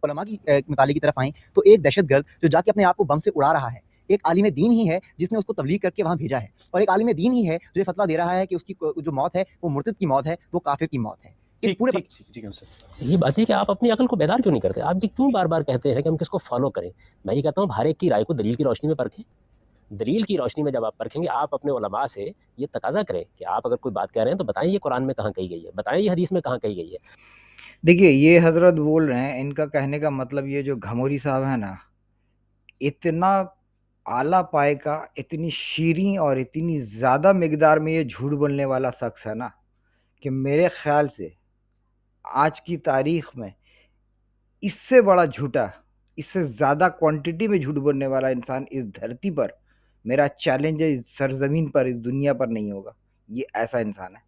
उलमा की मुताले की तरफ आएँ तो एक दहशतगर्द जो जाके अपने आप को बम से उड़ा रहा है, एक आलिम दीन ही है जिसने उसको तबलीग करके वहाँ भेजा है, और एक आलिम दीन ही है जो ये फतवा दे रहा है कि उसकी जो मौत है वो मुर्तद की मौत है, वो काफिर की मौत है। इस ٹھیک पूरे ٹھیک ٹھیک ہے سر. یہی بات ہے کہ آپ اپنی عقل کو بیدار کیوں نہیں کرتے؟ آپ جی کیوں بار بار کہتے ہیں کہ ہم کس کو فالو کریں؟ میں یہ کہتا ہوں ہر ایک کی رائے کو دلیل کی روشنی میں پرکھیں. دلیل کی روشنی میں جب آپ پرکھیں گے، آپ اپنے علماء سے یہ تقاضا کریں کہ آپ اگر کوئی بات کہہ رہے ہیں تو بتائیں یہ قرآن میں کہاں کہی گئی ہے، بتائیں یہ حدیث میں کہاں کہی گئی ہے. دیکھیے یہ حضرت بول رہے ہیں، ان کا کہنے کا مطلب یہ جو گھموری صاحب ہے نا، اتنا اعلیٰ پائے کا، اتنی شیریں اور اتنی زیادہ مقدار میں یہ جھوٹ بولنے والا شخص ہے نا، کہ میرے خیال سے آج کی تاریخ میں اس سے بڑا جھوٹا، اس سے زیادہ کوانٹٹی میں جھوٹ بولنے والا انسان اس دھرتی پر، میرا چیلنج ہے، اس سرزمین پر، اس دنیا پر نہیں ہوگا. یہ ایسا انسان ہے.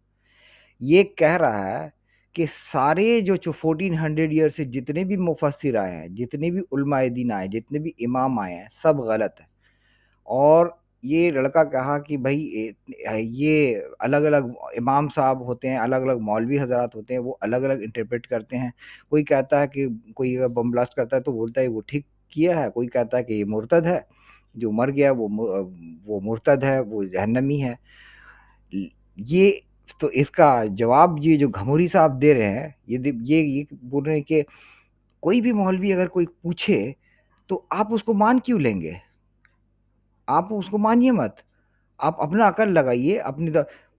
یہ کہہ رہا ہے کہ سارے جو 1400 ایئر سے جتنے بھی مفسر آئے ہیں، جتنے بھی علماء دین آئے، جتنے بھی امام آئے ہیں، سب غلط ہیں. اور یہ لڑکا کہا کہ بھائی یہ الگ الگ امام صاحب ہوتے ہیں، الگ الگ مولوی حضرات ہوتے ہیں، وہ الگ الگ انٹرپریٹ کرتے ہیں. کوئی کہتا ہے کہ کوئی اگر بم بلاسٹ کرتا ہے تو بولتا ہے وہ ٹھیک کیا ہے، کوئی کہتا ہے کہ یہ مرتد ہے، جو مر گیا وہ مرتد ہے، وہ جہنمی ہے. یہ تو اس کا جواب یہ جو گھموری صاحب دے رہے ہیں، یہ بول رہے ہیں کہ کوئی بھی مولوی اگر کوئی پوچھے تو آپ اس کو مان کیوں لیں گے؟ آپ اس کو مانیے مت، آپ اپنا عقل لگائیے اپنی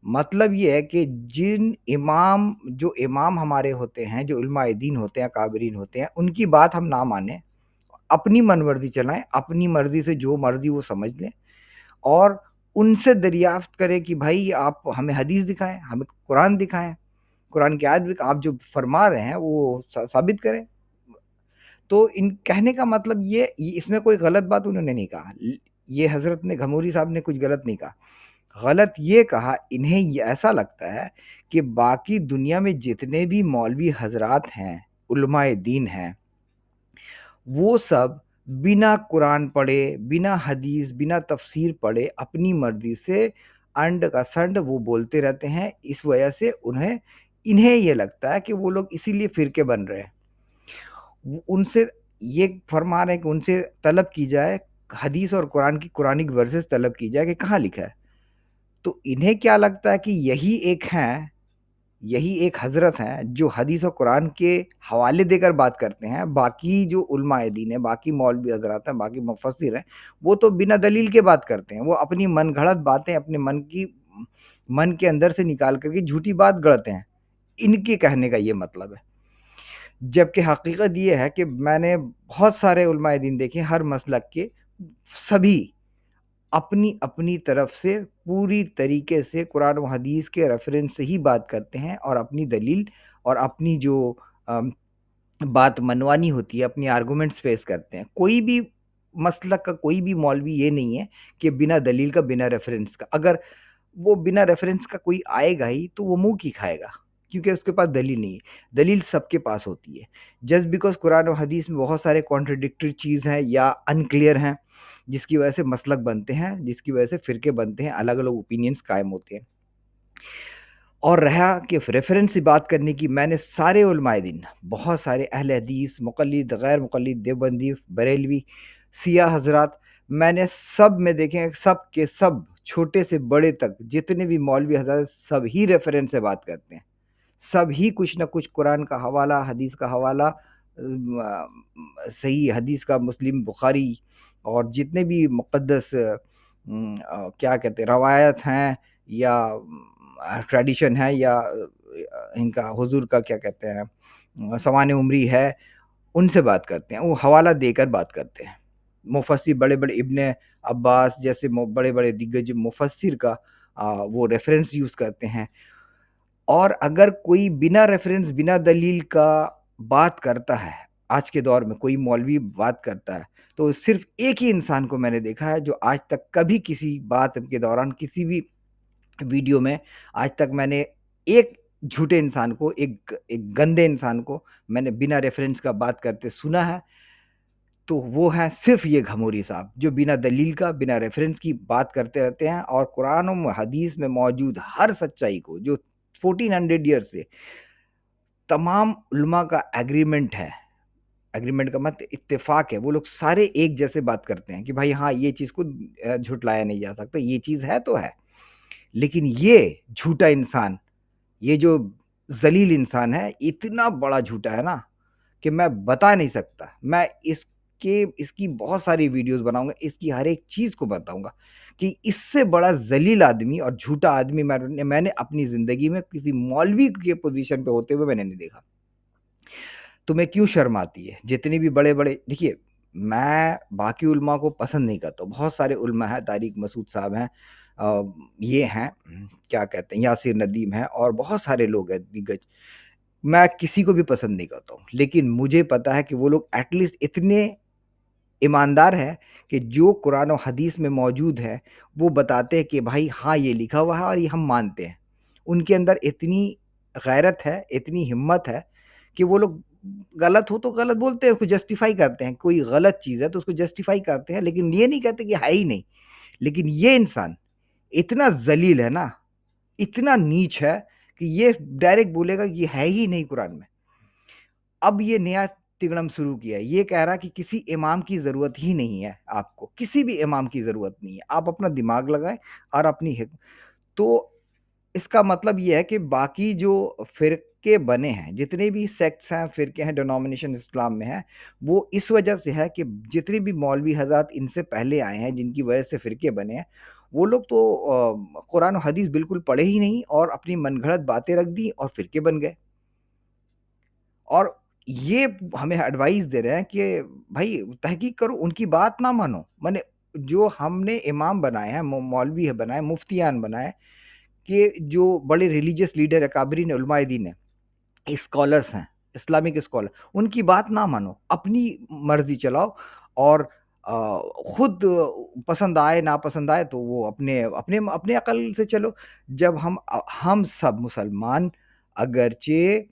مطلب یہ ہے کہ جو امام ہمارے ہوتے ہیں، جو علماء دین ہوتے ہیں، کابرین ہوتے ہیں، ان کی بات ہم نہ مانیں، اپنی من مرضی چلائیں، اپنی مرضی سے جو مرضی وہ سمجھ لیں، اور ان سے دریافت کریں کہ بھائی آپ ہمیں حدیث دکھائیں، ہمیں قرآن دکھائیں، قرآن کی آیت آپ جو فرما رہے ہیں وہ ثابت کریں. تو ان کہنے کا مطلب یہ اس میں کوئی غلط بات انہوں نے نہیں کہا. یہ حضرت نے گھموری صاحب نے کچھ غلط نہیں کہا. غلط یہ کہا انہیں یہ ایسا لگتا ہے کہ باقی دنیا میں جتنے بھی مولوی حضرات ہیں، علماء دین ہیں، وہ سب بنا قرآن پڑھے، بنا حدیث، بنا تفسیر پڑھے، اپنی مرضی سے انڈ کا سنڈ وہ بولتے رہتے ہیں. اس وجہ سے انہیں یہ لگتا ہے کہ وہ لوگ اسی لیے فرقے بن رہے ہیں. ان سے یہ فرما رہے ہیں کہ ان سے طلب کی جائے حدیث اور قرآن کی قرآنک ورسز طلب کی جائے کہ کہاں لکھا ہے. تو انہیں کیا لگتا ہے کہ یہی ایک حضرت ہیں جو حدیث و قرآن کے حوالے دے کر بات کرتے ہیں. باقی جو علماء دین ہیں، باقی مولوی حضرات ہیں، باقی مفسر ہیں، وہ تو بنا دلیل کے بات کرتے ہیں. وہ اپنی من گھڑت باتیں اپنے من کے اندر سے نکال کر کے جھوٹی بات گڑھتے ہیں. ان کے کہنے کا یہ مطلب ہے. جبکہ حقیقت یہ ہے کہ میں نے بہت سارے علماء دین دیکھے، ہر مسلک کے، سبھی اپنی اپنی طرف سے پوری طریقے سے قرآن و حدیث کے ریفرنس سے ہی بات کرتے ہیں، اور اپنی دلیل اور اپنی جو بات منوانی ہوتی ہے، اپنی آرگومنٹس فیس کرتے ہیں. کوئی بھی مسلک کا کوئی بھی مولوی یہ نہیں ہے کہ بنا دلیل کا، بنا ریفرنس کا. اگر وہ بنا ریفرنس کا کوئی آئے گا ہی تو وہ منہ کی کھائے گا، کیونکہ اس کے پاس دلیل نہیں ہے. دلیل سب کے پاس ہوتی ہے. جسٹ بیکاز قرآن و حدیث میں بہت سارے کانٹرڈکٹری چیز ہیں یا انکلیئر ہیں، جس کی وجہ سے مسلک بنتے ہیں، جس کی وجہ سے فرقے بنتے ہیں، الگ الگ اوپینینز قائم ہوتے ہیں. اور رہا کہ ریفرنس سے بات کرنے کی، میں نے سارے علماء دین، بہت سارے اہل حدیث، مقلد، غیر مقلد، دیوبندی، بریلوی، سیاہ حضرات، میں نے سب میں دیکھیں، سب کے سب چھوٹے سے بڑے تک جتنے بھی مولوی حضرات، سب ہی ریفرنس سے بات کرتے ہیں. سب ہی کچھ نہ کچھ قرآن کا حوالہ، حدیث کا حوالہ، صحیح حدیث کا، مسلم، بخاری، اور جتنے بھی مقدس کیا کہتے ہیں روایت ہیں یا ٹریڈیشن ہے، یا ان کا حضور کا کیا کہتے ہیں سوانح عمری ہے، ان سے بات کرتے ہیں. وہ حوالہ دے کر بات کرتے ہیں. مفسر بڑے بڑے ابن عباس جیسے بڑے بڑے دیگر مفسر کا وہ ریفرنس یوز کرتے ہیں. اور اگر کوئی بنا ریفرنس، بنا دلیل کا بات کرتا ہے، آج کے دور میں کوئی مولوی بات کرتا ہے، تو صرف ایک ہی انسان کو میں نے دیکھا ہے جو آج تک کبھی کسی بات کے دوران، کسی بھی ویڈیو میں، آج تک میں نے ایک جھوٹے انسان کو، ایک گندے انسان کو میں نے بنا ریفرنس کا بات کرتے سنا ہے، تو وہ ہے صرف یہ گھموری صاحب، جو بنا دلیل کا، بنا ریفرنس کی بات کرتے رہتے ہیں، اور قرآن و حدیث میں موجود ہر سچائی کو، جو 1400 ایئر سے تمام علماء کا ایگریمنٹ ہے، एग्रीमेंट का मत इत्तेफाक है, वो लोग सारे एक जैसे बात करते हैं कि भाई हाँ ये चीज़ को झुटलाया नहीं जा सकता, ये चीज़ है तो है। लेकिन ये झूठा इंसान, ये जो जलील इंसान है, इतना बड़ा झूठा है ना कि मैं बता नहीं सकता। मैं इसकी बहुत सारी वीडियोस बनाऊंगा, इसकी हर एक चीज़ को बताऊंगा कि इससे बड़ा जलील आदमी और झूठा आदमी मैंने अपनी ज़िंदगी में किसी मौलवी के पोजीशन पे होते हुए मैंने नहीं देखा। तुम्हें क्यों शर्म आती है? जितने भी बड़े-बड़े, देखिए मैं बाकी उलमा को पसंद नहीं करता हूँ, बहुत सारे उलमा हैं, तारिक मसूद साहब हैं, ये हैं, क्या कहते हैं, यासिर नदीम हैं और बहुत सारे लोग हैं दिग्गज। मैं किसी को भी पसंद नहीं करता हूँ, लेकिन मुझे पता है कि वो लोग एटलीस्ट इतने ईमानदार हैं कि जो कुरान और हदीस में मौजूद है, वो बताते हैं कि भाई हाँ, ये लिखा हुआ है और ये हम मानते हैं। उनके अंदर इतनी गैरत है, इतनी हिम्मत है कि वो लोग गलत हो तो गलत बोलते हैं, उसको जस्टिफ़ाई करते हैं। कोई गलत चीज़ है तो उसको जस्टिफ़ाई करते हैं, लेकिन ये नहीं कहते कि है ही नहीं। लेकिन ये इंसान इतना ज़लील है ना, इतना नीच है कि ये डायरेक्ट बोलेगा कि ये है ही नहीं कुरान में। अब ये नया तिगड़म शुरू किया है, ये कह रहा है कि किसी इमाम की ज़रूरत ही नहीं है आपको, किसी भी इमाम की ज़रूरत नहीं है, आप अपना दिमाग लगाएँ और अपनी हिक तो इसका मतलब ये है कि बाकी जो फ़िरके बने हैं, जितने भी सेक्ट्स हैं, फ़िरके हैं, डिनोमिनेशन इस्लाम में हैं, वो इस वजह से है कि जितने भी मौलवी हज़रात इनसे पहले आए हैं, जिनकी वजह से फ़िरके बने हैं, वो लोग तो कुरान और हदीस बिल्कुल पढ़े ही नहीं और अपनी मनगढ़ंत बातें रख दी और फ़िरके बन गए। और ये हमें एडवाइस दे रहे हैं कि भाई तहकीक करो, उनकी बात ना मानो। माने जो हमने इमाम बनाए हैं, मौलवी है बनाए, मुफ्तियान बनाए, कि जो बड़े रिलीजियस लीडर अकाबरीन उलमाए दीन हैं, स्कॉलर्स हैं, इस्लामिक स्कॉलर, उनकी बात ना मानो, अपनी मर्जी चलाओ और खुद पसंद आए ना पसंद आए तो वो अपने अपने अपने अकल से चलो। जब हम सब मुसलमान अगरचे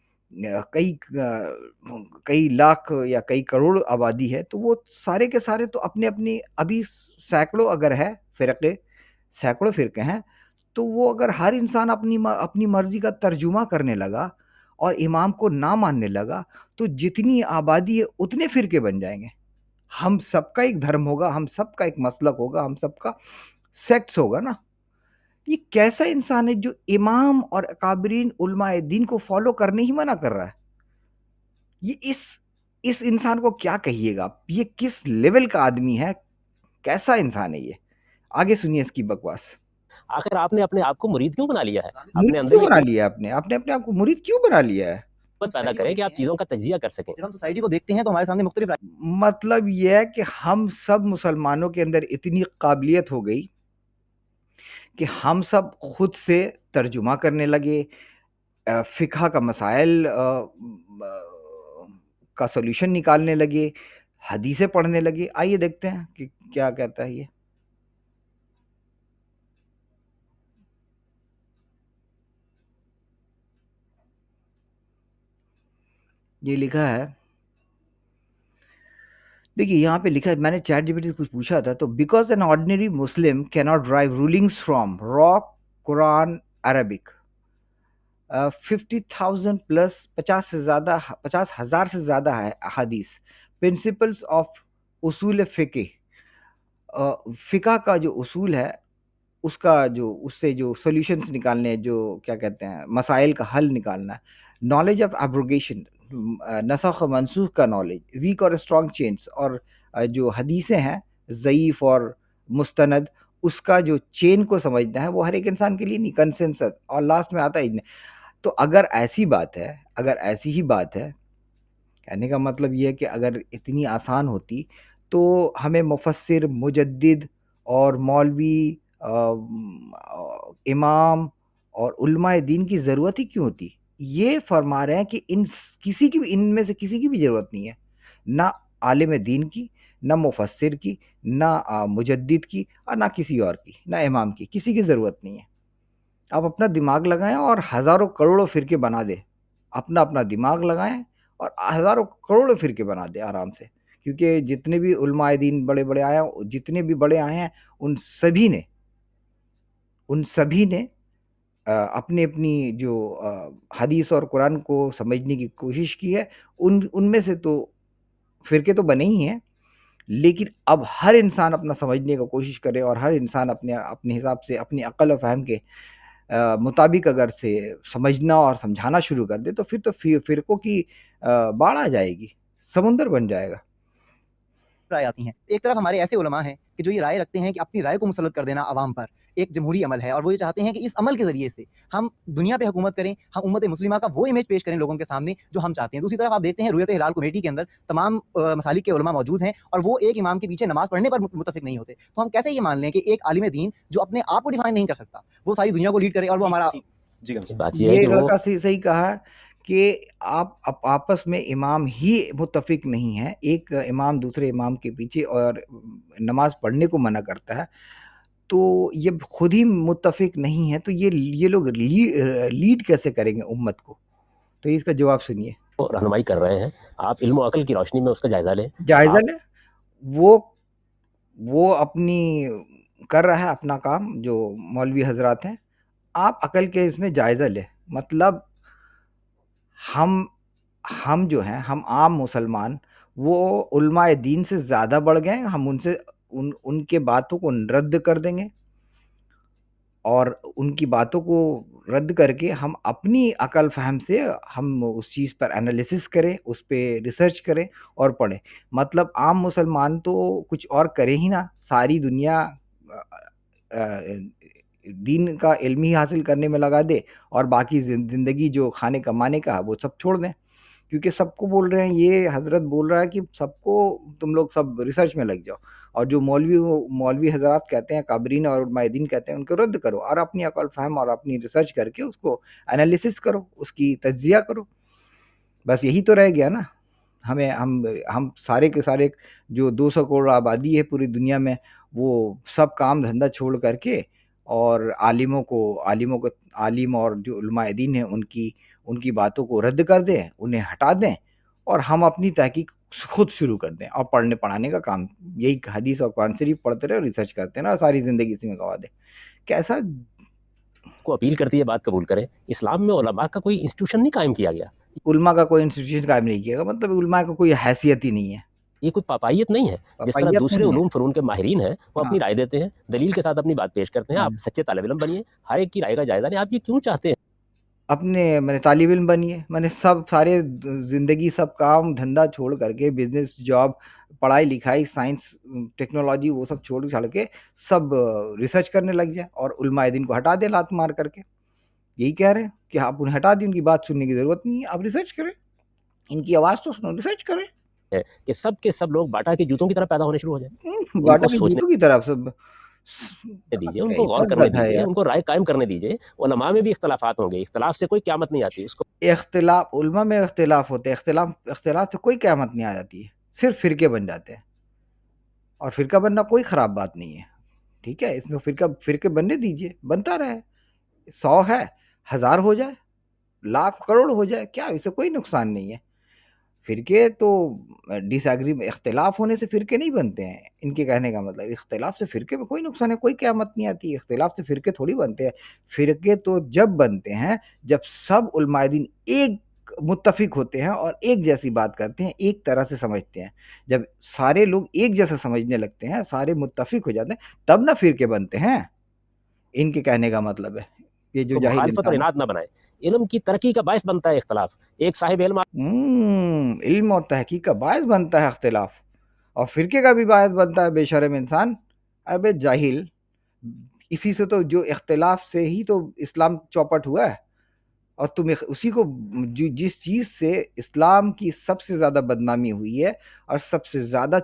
कई लाख या कई करोड़ आबादी है, तो वो सारे के सारे तो अपने अपनी अभी सैकड़ों अगर है फ़िरक़े, सैकड़ों फ़िरक़े हैं, तो वो अगर हर इंसान अपनी मर्ज़ी का तर्जुमा करने लगा और इमाम को ना मानने लगा, तो जितनी आबादी है उतने फ़िरके बन जाएँगे। हम सबका एक धर्म होगा, हम सबका एक मसलक होगा, हम सबका सेक्ट्स होगा ना। ये कैसा इंसान है जो इमाम और अकाबरीन उलमाए दीन को फ़ॉलो करने ही मना कर रहा है? ये इस इंसान को क्या कहिएगा आप? ये किस लेवल का आदमी है? कैसा इंसान है ये? आगे सुनिए इसकी बकवास। आखिर आपने अपने आप को मुरीद क्यों बना लिया है? मुरीद अपने अंदर क्यों ये बना कुव्वत लिया आपने? आपने अपने आप को मुरीद क्यों बना लिया है? पैदा करें कि आप चीज़ों का तज्ज़िया कर सकें। जब हम सोसाइटी को देखते हैं तो हमारे सामने मुख्तलिफ मतलब ये है कि हम सब मुसलमानों के अंदर इतनी काबिलियत हो गई कि हम सब खुद से तर्जुमा करने लगे, फ़िक़्ह का मसाइल का सॉल्यूशन निकालने लगे, हदीसें पढ़ने लगे। आइए देखते हैं कि क्या कहता है ये। ये लिखा है, देखिए यहाँ पे लिखा है, मैंने चैट जीपीटी से कुछ पूछा था, तो because an ordinary Muslim can not drive rulings from raw Quran Arabic 50,000 plus 50,000 से ज़्यादा है हदीस, प्रिंसिपल्स ऑफ उसूल फ़िक़्ह, फ़िक़्ह का जो उसूल है, उसका जो उससे जो सॉल्यूशंस निकालने हैं, जो क्या कहते हैं, मसाइल का हल निकालना है, नॉलेज ऑफ एब्रोगेशन, नसख़ मनसूख़ का नॉलेज, वीक और स्ट्रॉन्ग चेन्स, और जो हदीसें हैं ज़ईफ़ और मुस्तनद, उसका जो चेन को समझना है, वो हर एक इंसान के लिए नहीं, कंसेंसस, और लास्ट में आता है। तो अगर ऐसी बात है, अगर ऐसी ही बात है, कहने का मतलब ये है कि अगर इतनी आसान होती तो हमें मुफस्सिर, मुजद्दिद और मौलवी, इमाम और उलमाए दीन की ज़रूरत ही क्यों होती? ये फरमा रहे हैं कि किसी की भी, इनमें से किसी की भी ज़रूरत नहीं है, ना आलिम दीन की, ना मुफस्सिर की, ना मुजद्दिद की, और ना किसी और की, ना इमाम की, किसी की ज़रूरत नहीं है। आप अपना दिमाग लगाएँ और हज़ारों करोड़ों फ़िरके बना दें। अपना दिमाग लगाएँ और हज़ारों करोड़ों फ़िरके बना दें आराम से। क्योंकि जितने भी उलमाए दीन बड़े-बड़े आए हैं, जितने भी बड़े आए हैं, उन सभी ने अपनी-अपनी जो हदीस और कुरान को समझने की कोशिश की है। उनमें से तो فرقے تو بنے ہی ہیں، لیکن اب ہر انسان اپنا سمجھنے کا کوشش کرے اور ہر انسان اپنے حساب سے اپنی عقل و فہم کے مطابق اگر سے سمجھنا اور سمجھانا شروع کر دے تو پھر تو فرقوں کی باڑھ آ جائے گی، سمندر بن جائے گا۔ رائے آتی ہیں۔ ایک طرف ہمارے ایسے علماء ہیں کہ جو یہ رائے رکھتے ہیں کہ اپنی رائے کو مسلط کر دینا عوام پر ایک جمہوری عمل ہے، اور وہ یہ چاہتے ہیں کہ اس عمل کے ذریعے سے ہم دنیا پہ حکومت کریں، ہم امت مسلمہ کا وہ امیج پیش کریں لوگوں کے سامنے جو ہم چاہتے ہیں۔ دوسری طرف آپ دیکھتے ہیں رویت ہلال کمیٹی کے اندر تمام مسالک کے علماء موجود ہیں، اور وہ ایک امام کے پیچھے نماز پڑھنے پر متفق نہیں ہوتے۔ تو ہم کیسے یہ مان لیں کہ ایک عالم دین جو اپنے آپ کو ڈیفائن نہیں کر سکتا وہ ساری دنیا کو لیڈ کرے اور وہ ہمارا بات یہ ہے یہ کہ وہ لڑکا صحیح کہا کہ آپ آپس میں امام ہی متفق نہیں ہیں، ایک امام دوسرے امام کے پیچھے اور نماز پڑھنے کو منع کرتا ہے، تو یہ خود ہی متفق نہیں ہے، تو یہ لوگ لیڈ کیسے کریں گے امت کو؟ تو اس کا جواب سنیے۔ رہنمائی کر رہے ہیں، آپ علم و عقل کی روشنی میں اس کا جائزہ لیں۔ جائزہ لیں، وہ اپنی کر رہا ہے اپنا کام، جو مولوی حضرات ہیں، آپ عقل کے اس میں جائزہ لیں۔ مطلب ہم جو ہیں، ہم عام مسلمان، وہ علماء دین سے زیادہ بڑھ گئے، ہم ان کے باتوں کو رد کر دیں گے، اور ان کی باتوں کو رد کر کے ہم اپنی عقل فہم سے ہم اس چیز پر انالیسس کریں، اس پہ ریسرچ کریں اور پڑھیں۔ مطلب عام مسلمان تو کچھ اور کرے ہی نہ، ساری دنیا دین کا علم ہی حاصل کرنے میں لگا دے اور باقی زندگی جو کھانے کمانے کا وہ سب چھوڑ دیں، کیونکہ سب کو بول رہے ہیں، یہ حضرت بول رہا ہے کہ سب کو تم لوگ سب ریسرچ میں لگ جاؤ، اور جو مولوی حضرات کہتے ہیں، قابرین اور علماء دین کہتے ہیں، ان کو رد کرو اور اپنی عقل فہم اور اپنی ریسرچ کر کے اس کو انالیسس کرو، اس کی تجزیہ کرو۔ بس یہی تو رہ گیا نا۔ ہم سارے کے سارے جو 200 کروڑ آبادی ہے پوری دنیا میں، وہ سب کام دھندہ چھوڑ کر کے اور عالم اور جو علماء دین ہیں ان کی باتوں کو رد کر دیں، انہیں ہٹا دیں، اور ہم اپنی تحقیق خود شروع کر دیں اور پڑھنے پڑھانے کا کام، یہی حدیث اور قرآن شریف پڑھتے رہے، ریسرچ کرتے رہے، ساری زندگی اسی میں گوا دیں۔ کیسا کو اپیل کرتی ہے بات قبول کریں۔ اسلام میں علماء کا کوئی انسٹیٹیوشن نہیں قائم کیا گیا، علماء کا کوئی انسٹیٹیوشن قائم نہیں کیا گا، مطلب علماء کا کوئی حیثیت ہی نہیں ہے، یہ کوئی پاپائیت نہیں ہے۔ جس طرح پاپائیت دوسرے نہیں ہے۔ علوم فنون کے ماہرین ہیں وہ ہاں اپنی رائے دیتے ہیں، دلیل کے ساتھ اپنی بات پیش کرتے ہیں، ہاں، آپ سچے طالب علم بنیے، ہر ایک کی رائے کا جائزہ لیں۔ آپ یہ کیوں چاہتے ہیں؟ میں نے طالب علم بنیے، میں نے سارے زندگی سب کام دھندا چھوڑ کر کے، بزنس، جاب، پڑھائی لکھائی، سائنس، ٹیکنالوجی، وہ سب چھوڑ کے سب ریسرچ کرنے لگ جائے اور علماء دین کو ہٹا دے لات مار کر کے۔ یہی کہہ رہے ہیں کہ آپ انہیں ہٹا دیں، ان کی بات سننے کی ضرورت نہیں ہے، آپ ریسرچ کریں، ان کی آواز تو سنو، ریسرچ کریں۔ کہ سب کے سب لوگ باٹا کے جوتوں کی طرح پیدا ہونے شروع ہو جائیں؟ ان باٹا کو کے سوچنے جوتوں کی طرف سب دیجئے، ان کو غور کیسا کرنے گدھا ہے دیجئے، یار۔ ان کو رائے قائم کرنے دیجئے۔ علماء میں بھی اختلافات ہوں گے، اختلاف سے کوئی قیامت نہیں آتی، اس کو اختلاف علماء میں اختلاف ہوتے ہیں، اختلاف سے کوئی قیامت نہیں آ جاتی ہے، صرف فرقے بن جاتے ہیں، اور فرقہ بننا کوئی خراب بات نہیں ہے، ٹھیک ہے، اس میں فرقے بننے دیجئے، بنتا رہے، 100 ہے، 1000 ہو جائے، لاکھ کروڑ ہو جائے، کیا اسے کوئی نقصان نہیں ہے۔ فرقے تو اختلاف ہونے سے فرقے نہیں بنتے ہیں، ان کے کہنے کا مطلب اختلاف سے فرقے میں کوئی نقصان ہے، کوئی قیامت نہیں آتی، اختلاف سے فرقے تھوڑی بنتے ہیں۔ فرقے تو جب بنتے ہیں جب سب علماء دین ایک متفق ہوتے ہیں اور ایک جیسی بات کرتے ہیں، ایک طرح سے سمجھتے ہیں، جب سارے لوگ ایک جیسا سمجھنے لگتے ہیں، سارے متفق ہو جاتے ہیں، تب نہ فرقے بنتے ہیں، ان کے کہنے کا مطلب ہے۔ یہ جو جاہل مخالفت اور انسان اناد نہ بنائیں۔ علم کی ترقی کا باعث بنتا ہے اختلاف۔ ایک صاحب علم علم اور تحقیق کا باعث بنتا ہے اختلاف، اور فرقے کا بھی باعث بنتا ہے، بے شرم انسان، ابے جاہل، اسی سے تو جو اختلاف سے ہی تو اسلام چوپٹ ہوا ہے، اور تم اسی کو جس چیز سے اسلام کی سب سے زیادہ بدنامی ہوئی ہے، اور سب سے زیادہ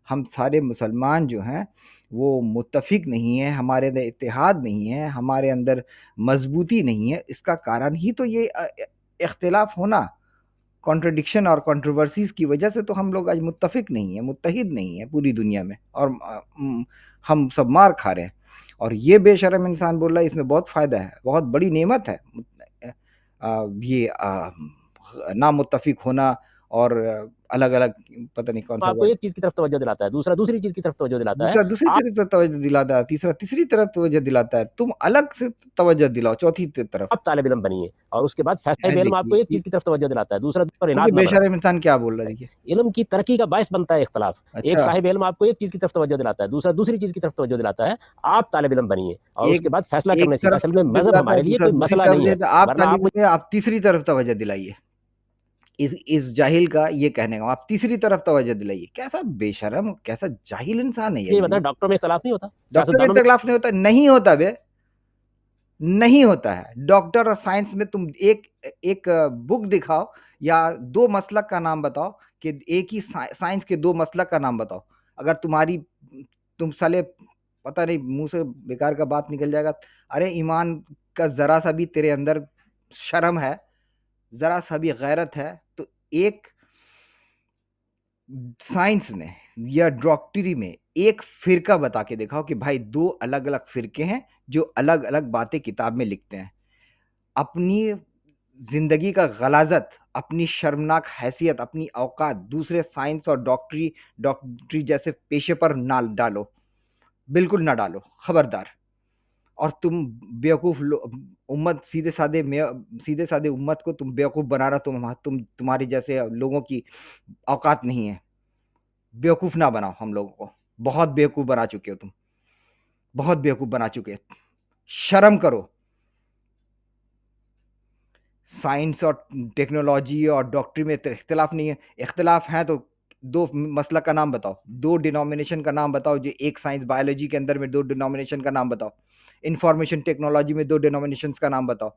ہم سارے مسلمان جو ہیں وہ متفق نہیں ہیں، ہمارے اندر اتحاد نہیں ہے، ہمارے اندر مضبوطی نہیں ہے، اس کا کارن ہی تو یہ اختلاف ہونا، کانٹرڈکشن اور کنٹروورسیز کی وجہ سے تو ہم لوگ آج متفق نہیں ہیں، متحد نہیں ہیں پوری دنیا میں، اور ہم سب مار کھا رہے ہیں۔ اور یہ بے شرم انسان بول رہا ہے اس میں بہت فائدہ ہے، بہت بڑی نعمت ہے یہ نامتفق ہونا اور अलग अलग पता नहीं कौन सा आपको वर्ड, एक चीज की तरफ तवज्जो दिलाता है, दूसरा दूसरी चीज की तरफ तवज्जो दिलाता है। दूसरा दूसरी आप तरफ तवज्जो दिलाता है, तीसरा तीसरी तरफ तवज्जो दिलाता है, तुम अलग से तवज्जो दिलाओ चौथी तरफ। आप तालिब इल्म बनिए, और उसके बाद साहिब इल्म आपको एक देखिए चीज की तरफ तवज्जो दिलाता है, दूसरा पर ये इनाद ना बेशर्म इंसान क्या बोल रहा है, बढ़ाए। देखिए। इल्म की तरक्की का बायस बनता है इख्तलाफ। एक अच्छा, साहिब इल्म आपको एक चीज की तरफ तवज्जो दिलाता है, दूसरा दूसरी चीज की तरफ तवज्जो दिलाता है। आप तालिब इल्म बनिए और उसके एक बाद फैसला एक करने सीखा। तरफ असल में तवज्जो मजहब दिलाता है, हमारे लिए दूसरा कोई दूसरी मसला तरफ नहीं है, देता, आप वरना आप तालिब में आप तीसरी तरफ तवज्जो दिलाइए। इस जाहिल का ये कहने का, आप तीसरी तरफ तवज्जो दिलाइए। कैसा बेशरम, कैसा जाहिल इंसान है ये यार बताएं, ये। डॉक्टरों में इख्तलाफ नहीं होता, डॉक्टर में सियासतदानों में? इख्तिलाफ नहीं होता, नहीं होता बे, नहीं होता है। डॉक्टर और साइंस में तुम एक एक बुक दिखाओ या दो मसलक का नाम बताओ, कि एक ही साइंस के दो मसलक का नाम बताओ। अगर तुम साले पता नहीं मुंह से बेकार का बात निकल जाएगा। अरे ईमान का जरा सा भी तेरे अंदर शर्म है, जरा सा भी गैरत है, तो एक साइंस में या डॉक्टरी में एक फिरका बता के दिखाओ कि भाई दो अलग अलग फिरके हैं जो अलग अलग बातें किताब में लिखते हैं। अपनी जिंदगी का गलाजत, अपनी शर्मनाक हैसियत, अपनी औकात दूसरे साइंस और डॉक्टरी जैसे पेशे पर ना डालो, बिल्कुल ना डालो, खबरदार। और तुम बेवकूफ उम्मत, सीधे साधे उम्मत को तुम बेवकूफ बना रहा, तुम्हारी जैसे लोगों की औकात नहीं है। बेवकूफ ना बनाओ हम लोगों को, बहुत बेवकूफ बना चुके हो तुम, बहुत बेवकूफ बना चुके। शर्म करो। साइंस और टेक्नोलॉजी और डॉक्टरी में तो इख्तिलाफ नहीं है। इख्तिलाफ है तो दो मसलक का नाम बताओ, दो डिनोमिनेशन का नाम बताओ। जो एक साइंस बायोलॉजी के अंदर में दो डिनोमिनेशन का नाम बताओ, इंफॉर्मेशन टेक्नोलॉजी में दो डिनोमिनेशंस का नाम बताओ,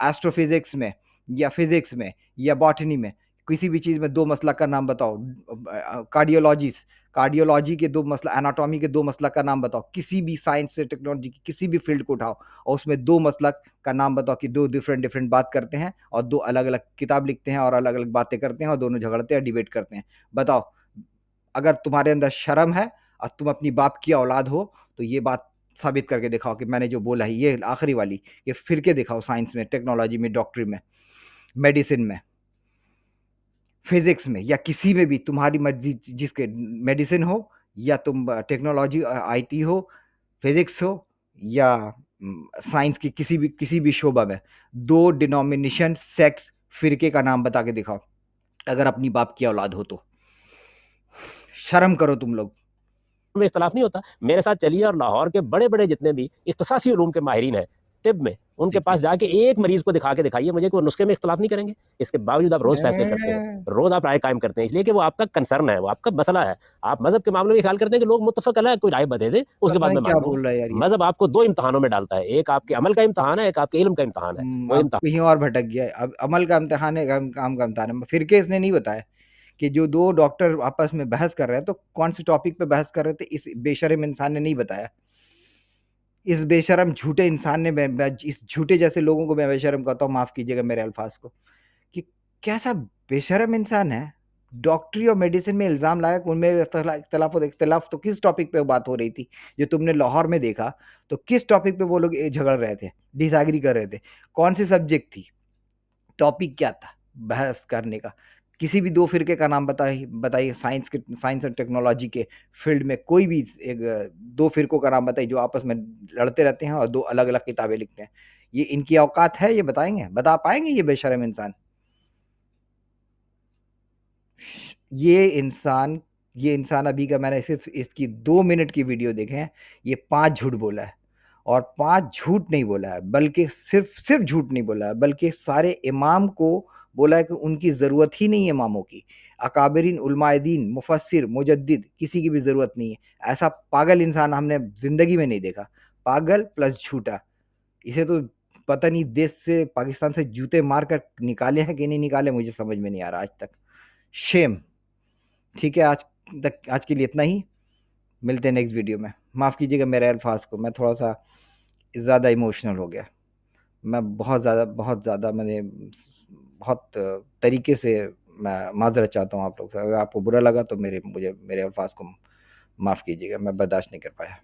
एस्ट्रोफिजिक्स में या फिजिक्स में या बॉटनी में किसी भी चीज़ में दो मसलक का नाम बताओ। कार्डियोलॉजी के दो मसला, एनाटॉमी के दो मसलक का नाम बताओ। किसी भी साइंस से टेक्नोलॉजी की किसी भी फील्ड को उठाओ और उसमें दो मसलक का नाम बताओ कि दो डिफरेंट बात करते हैं और दो अलग अलग किताब लिखते हैं और अलग अलग बातें करते हैं और दोनों झगड़ते हैं, डिबेट करते हैं। बताओ, अगर तुम्हारे अंदर शर्म है और तुम अपनी बाप की औलाद हो तो ये बात साबित करके दिखाओ कि मैंने जो बोला है ये आखिरी वाली, ये फिरके दिखाओ। साइंस में, टेक्नोलॉजी में, डॉक्टरी में, मेडिसिन में, फिजिक्स में या किसी में भी तुम्हारी मर्जी, जिसके मेडिसिन हो या तुम टेक्नोलॉजी आईटी हो, फिजिक्स हो या साइंस की किसी भी शोबा में, दो डिनोमिनेशन, सेक्स, फिरके का नाम बता के दिखाओ अगर अपनी बाप की औलाद हो तो। शर्म करो तुम लोग। में इख्तलाफ नहीं होता। मेरे साथ चलिए और लाहौर के बड़े बड़े जितने भी इख्तिसासी उलूम के माहिरीन हैं तिब में, उनके पास जाके एक मरीज को दिखा के दिखाइए मुझे कि वो नुस्खे में इख्तलाफ नहीं करेंगे। इसके बावजूद आप रोज फैसले करते हैं, रोज आप राय कायम करते हैं, इसलिए कि वो आपका कंसर्न है, वो आपका मसला है। आप मजहब के मामले में ख्याल करते हैं कि लोग मुत्तफक अलग कोई राय बदे दे उसके पता बाद नहीं मैं क्या मान लूंगा। बोल रहा है यार ये। मजहब आपको दो इम्तहानों में डालता है, एक आपके अमल का इम्तहान है, एक आपके इल्म का इम्तहान है। वो अब कहीं और भटक गया है। अब अमल का इम्तिहान है, काम का इम्तिहान है। फिरके इसने नहीं बताया कि जो दो डॉक्टर आपस में बहस कर रहे हैं तो कौन से टॉपिक पे बहस कर रहे थे, इस बेशरम इंसान ने नहीं बताया। इस बेशरम झूठे इंसान ने, इस झूठे जैसे लोगों को मैं बेशरम कहता हूँ, माफ कीजिएगा मेरे अल्फाज को, कि कैसा बेशरम इंसान है। डॉक्टरी और मेडिसिन में इल्ज़ाम लाया कि उनमें इख्तलाफ तो किस टॉपिक पे बात हो रही थी जो तुमने लाहौर में देखा? तो किस टॉपिक पे वो लोग झगड़ रहे थे, डिसएग्री कर रहे थे? कौन सी सब्जेक्ट थी? टॉपिक क्या था बहस करने का? किसी भी दो फिरके का नाम बताइए साइंस और टेक्नोलॉजी के फील्ड में कोई भी एक दो फिरकों का नाम बताइए जो आपस में लड़ते रहते हैं और दो अलग अलग किताबें लिखते हैं। ये इनकी औकात है? ये बताएंगे, बता पाएंगे ये बेशरम इंसान? ये इंसान अभी का, मैंने सिर्फ इसकी 2 मिनट की वीडियो देखे हैं, ये 5 झूठ बोला है। और 5 झूठ नहीं बोला है, बल्कि सिर्फ झूठ नहीं बोला है, बल्कि सारे इमाम को बोला है कि उनकी ज़रूरत ही नहीं है इमामों की। अकाबरीन, उलमाए दीन, मुफस्सिर, मुजद्दिद, किसी की भी ज़रूरत नहीं है। ऐसा पागल इंसान हमने ज़िंदगी में नहीं देखा। पागल प्लस झूठा। इसे तो पता नहीं देश से, पाकिस्तान से जूते मार कर निकाले हैं कि नहीं निकाले, मुझे समझ में नहीं आ रहा आज तक। शेम। ठीक है, आज के लिए इतना ही। मिलते हैं नेक्स्ट वीडियो में। माफ़ कीजिएगा मेरे अल्फाज को, मैं थोड़ा सा ज़्यादा इमोशनल हो गया। मैं बहुत ज़्यादा मैंने बहुत तरीके से मैं माज़रत चाहता हूँ आप लोग से। अगर आपको बुरा लगा तो मेरे अल्फाज को माफ़ कीजिएगा, मैं बर्दाश्त नहीं कर पाया।